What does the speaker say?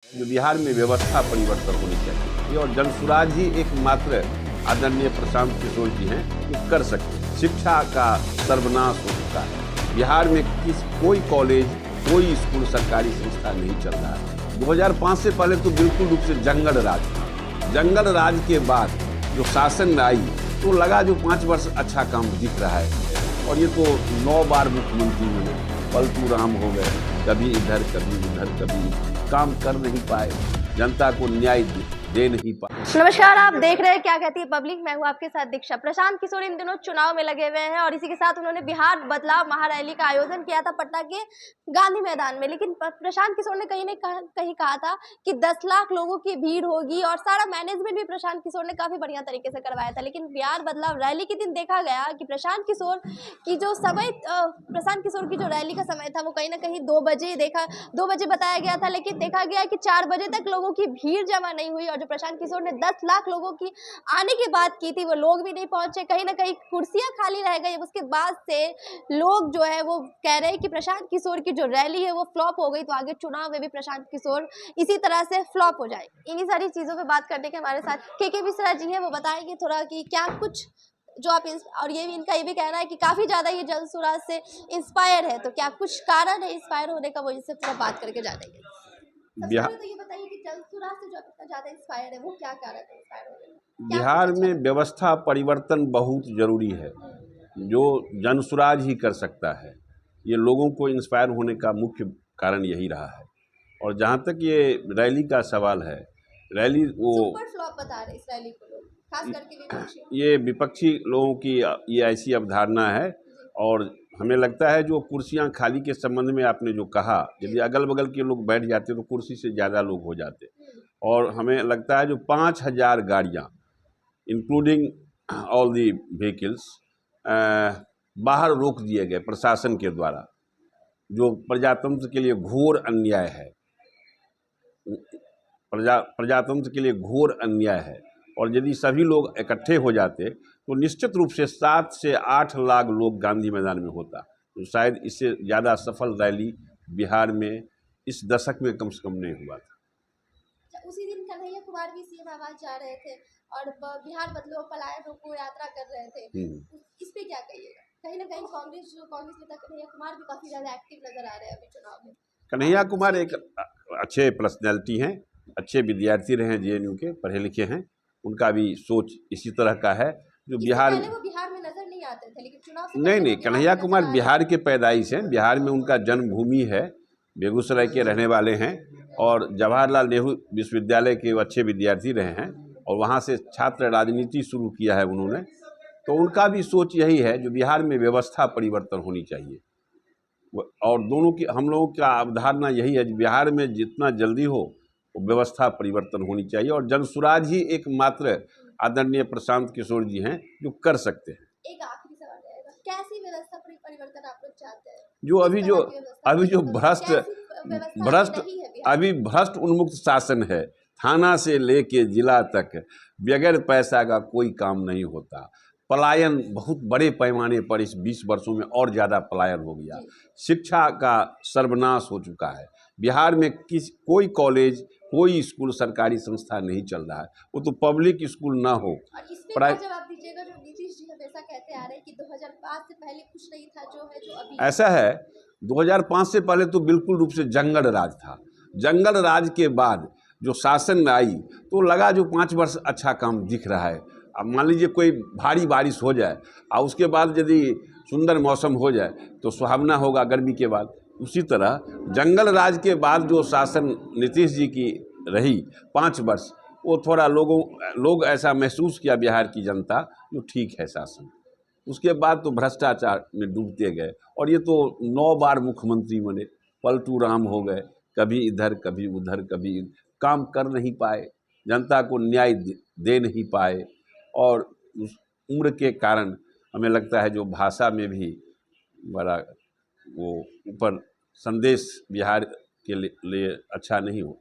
जो बिहार में व्यवस्था परिवर्तन होनी चाहिए और जनसुराज ही एकमात्र आदरणीय प्रशांत किशोर जी हैं जो कर सकते हैं। शिक्षा का सर्वनाश हो चुका है बिहार में। कोई कॉलेज कोई स्कूल सरकारी संस्था नहीं चल रहा है। 2005 से पहले तो बिल्कुल रूप से जंगल राज था। जंगल राज के बाद जो शासन में आई तो लगा जो 5 वर्ष अच्छा काम दिख रहा है। और ये तो 9 बार मुख्यमंत्री बने, पलटू राम हो गए, कभी इधर कभी उधर, कभी काम कर नहीं पाए, जनता को न्याय दे नहीं पाए। नमस्कार, आप देख रहे हैं क्या कहती है पब्लिक। मैं हूं आपके साथ दीक्षा। प्रशांत किशोर इन दिनों चुनाव में लगे हुए हैं और इसी के साथ उन्होंने बिहार बदलाव महारैली का आयोजन किया था पटना के गांधी मैदान में। लेकिन प्रशांत किशोर ने कहीं कहा था कि 10 लाख लोगों की भीड़ होगी और सारा मैनेजमेंट भी प्रशांत किशोर ने काफी बढ़िया तरीके से करवाया था। लेकिन बिहार बदलाव रैली के दिन देखा गया कि प्रशांत किशोर की जो रैली का समय था वो कहीं ना कहीं 2 बजे बताया गया था। लेकिन देखा गया कि 4 बजे तक लोगों की भीड़ जमा नहीं हुई और जो प्रशांत किशोर ने 10 लाख लोगों की आने की बात की थी वो लोग भी नहीं पहुंचे। कहीं ना कहीं कुर्सियां खाली रह गई। उसके बाद से लोग जो है वो कह रहे हैं कि प्रशांत किशोर की जो रैली है वो फ्लॉप हो गई, तो आगे चुनाव में भी प्रशांत किशोर इसी तरह से फ्लॉप हो जाए। इन्हीं सारी चीजों पे बात करने के हमारे साथ के मिश्रा जी हैं। वो बताएंगे थोड़ा कि क्या कुछ जो आप और इनका ये भी कहना है कि काफी ज्यादा ये जनसुराज से इंस्पायर है, तो क्या कुछ कारण है इंस्पायर होने का, वो इससे पूरा बात करके जानेंगे। बिहार तो ये बताइए कि जनसुराज से जो इतना ज्यादा इंस्पायर है वो क्या कारण है इंस्पायर होने का? बिहार में व्यवस्था परिवर्तन बहुत जरूरी है, जो जनसुराज ही कर सकता है। ये लोगों को इंस्पायर होने का मुख्य कारण यही रहा है। और जहाँ तक ये रैली का सवाल है, रैली वो सुपर फ्लॉप बता रहे इस रैली को लोग, खास करके विपक्षी। ये विपक्षी लोगों की ये ऐसी अवधारणा है। और हमें लगता है जो कुर्सियां खाली के संबंध में आपने जो कहा, यदि अगल बगल के लोग बैठ जाते तो कुर्सी से ज़्यादा लोग हो जाते। और हमें लगता है जो 5000 गाड़ियाँ इंक्लूडिंग ऑल दी व्हीकल्स बाहर रोक दिए गए प्रशासन के द्वारा, जो प्रजातंत्र के लिए घोर अन्याय है। प्रजातंत्र के लिए घोर अन्याय है। और यदि सभी लोग इकट्ठे हो जाते तो निश्चित रूप से 7 से 8 लाख लोग गांधी मैदान में होता, तो शायद इससे ज़्यादा सफल रैली बिहार में इस दशक में कम से कम नहीं हुआ था। उसी दिन कन्हैया कुमार भी सीएम आवाज जा रहे थे और बिहार बदलाव पलायन रोको यात्रा कर रहे थे। इस पे क्या कहिएगा? कहीं ना कहीं कांग्रेस नेता कन्हैया कुमार भी काफी ज्यादा एक्टिव नजर आ रहे हैं अभी चुनाव में। कन्हैया कुमार एक अच्छे पर्सनैलिटी हैं, अच्छे विद्यार्थी रहे हैं, JNU के पढ़े लिखे हैं। उनका भी सोच इसी तरह का है। जो बिहार में नजर नहीं आते थे, लेकिन चुनाव से नहीं, कन्हैया कुमार बिहार के पैदाइश हैं। बिहार में उनका जन्मभूमि है, बेगूसराय के रहने वाले हैं और जवाहरलाल नेहरू विश्वविद्यालय के अच्छे विद्यार्थी रहे हैं और वहाँ से छात्र राजनीति शुरू किया है उन्होंने। तो उनका भी सोच यही है जो बिहार में व्यवस्था परिवर्तन होनी चाहिए। और दोनों की, हम लोगों का अवधारणा यही है कि बिहार में जितना जल्दी हो वो व्यवस्था परिवर्तन होनी चाहिए और जनसुराज ही एकमात्र आदरणीय प्रशांत किशोर जी हैं जो कर सकते हैं। एक आखिरी सवाल रहेगा, कैसी व्यवस्था परिवर्तन आप लोग चाहते हैं? जो अभी जो भ्रष्ट उन्मुक्त शासन है, थाना से लेके जिला तक बगैर पैसा का कोई काम नहीं होता। पलायन बहुत बड़े पैमाने पर इस 20 वर्षों में और ज़्यादा पलायन हो गया। शिक्षा का सर्वनाश हो चुका है बिहार में। कोई कॉलेज कोई स्कूल सरकारी संस्था नहीं चल रहा है, वो तो पब्लिक स्कूल ना हो। जवाब दीजिएगा, जो नीतीश जी हमेशा कहते आ रहे हैं कि 2005 से पहले कुछ नहीं था जो अभी ऐसा है। 2005 से पहले तो बिल्कुल रूप से जंगल राज था। जंगल राज के बाद जो शासन में आई तो लगा जो 5 वर्ष अच्छा काम दिख रहा है। अब मान लीजिए कोई भारी बारिश हो जाए और उसके बाद यदि सुंदर मौसम हो जाए तो सुहावना होगा गर्मी के बाद। उसी तरह जंगल राज के बाद जो शासन नीतीश जी की रही 5 वर्ष, वो थोड़ा लोग ऐसा महसूस किया बिहार की जनता जो ठीक है शासन। उसके बाद तो भ्रष्टाचार में डूबते गए और ये तो 9 बार मुख्यमंत्री बने, पलटू राम हो गए, कभी इधर कभी उधर, कभी काम कर नहीं पाए, जनता को न्याय दे नहीं पाए। और उस उम्र के कारण हमें लगता है जो भाषा में भी बड़ा वो ऊपर संदेश बिहार के लिए अच्छा नहीं हो।